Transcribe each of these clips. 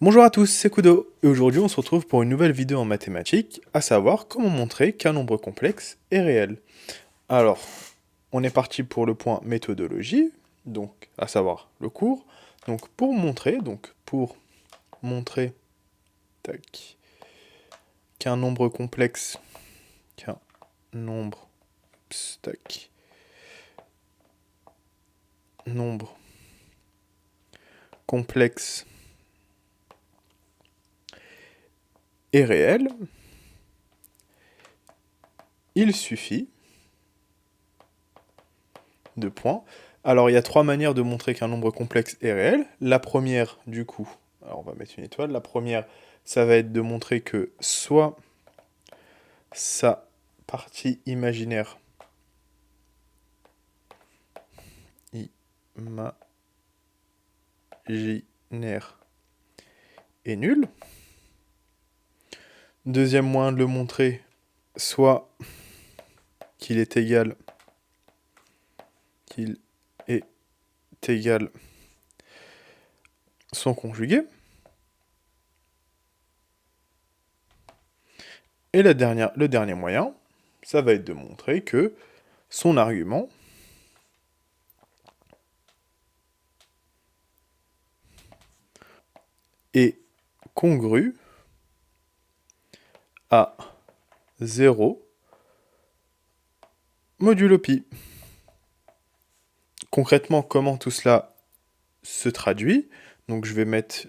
Bonjour à tous, c'est Kudo, et aujourd'hui on se retrouve pour une nouvelle vidéo en mathématiques, à savoir comment montrer qu'un nombre complexe est réel. Alors, on est parti pour le point méthodologie, donc à savoir le cours. Donc pour montrer tac, qu'un nombre complexe, qu'un nombre, tac, nombre complexe est réel, il suffit de points. Alors, il y a trois manières de montrer qu'un nombre complexe est réel. La première, du coup, alors on va mettre une étoile. La première, ça va être de montrer que soit sa partie imaginaire est nulle. Deuxième moyen de le montrer, soit qu'il est égal son conjugué. Et le dernier moyen, ça va être de montrer que son argument est congru à 0 modulo pi. Concrètement, comment tout cela se traduit? Donc je vais mettre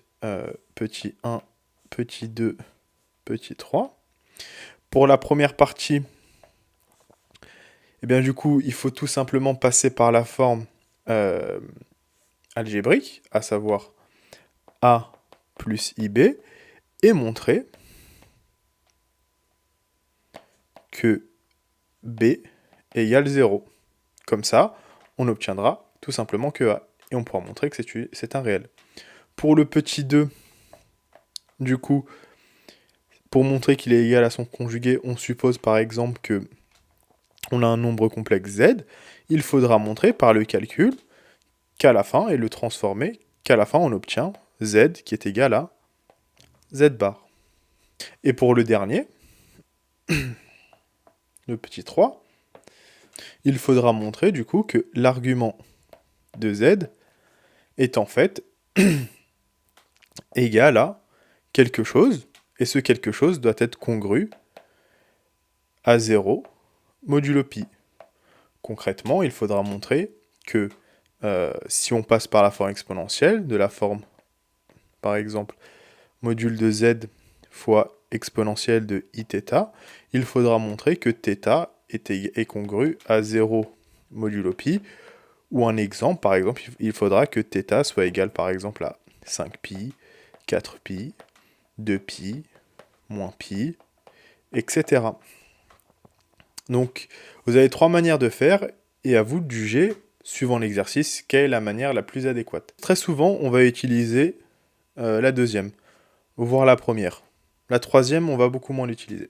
petit 1, petit 2, petit 3. Pour la première partie, eh bien du coup, il faut tout simplement passer par la forme algébrique, à savoir A plus IB, et montrer que B égale 0. Comme ça, on obtiendra tout simplement que A. Et on pourra montrer que c'est un réel. Pour le petit 2, du coup, pour montrer qu'il est égal à son conjugué, on suppose par exemple que on a un nombre complexe z. Il faudra montrer par le calcul qu'à la fin, et le transformer, qu'à la fin on obtient z qui est égal à z bar. Et pour le dernier, le petit 3, il faudra montrer du coup que l'argument de z est en fait égal à quelque chose, et ce quelque chose doit être congru à 0 modulo pi. Concrètement, il faudra montrer que si on passe par la forme exponentielle, de la forme, par exemple, module de z fois exponentielle de iθ, il faudra montrer que θ est congru à 0 modulo pi, ou un exemple, par exemple, il faudra que θ soit égal, par exemple, à 5pi, 4pi, 2pi, moins pi, etc. Donc, vous avez trois manières de faire, et à vous de juger, suivant l'exercice, quelle est la manière la plus adéquate. Très souvent, on va utiliser la deuxième, voire la première. La troisième, on va beaucoup moins l'utiliser.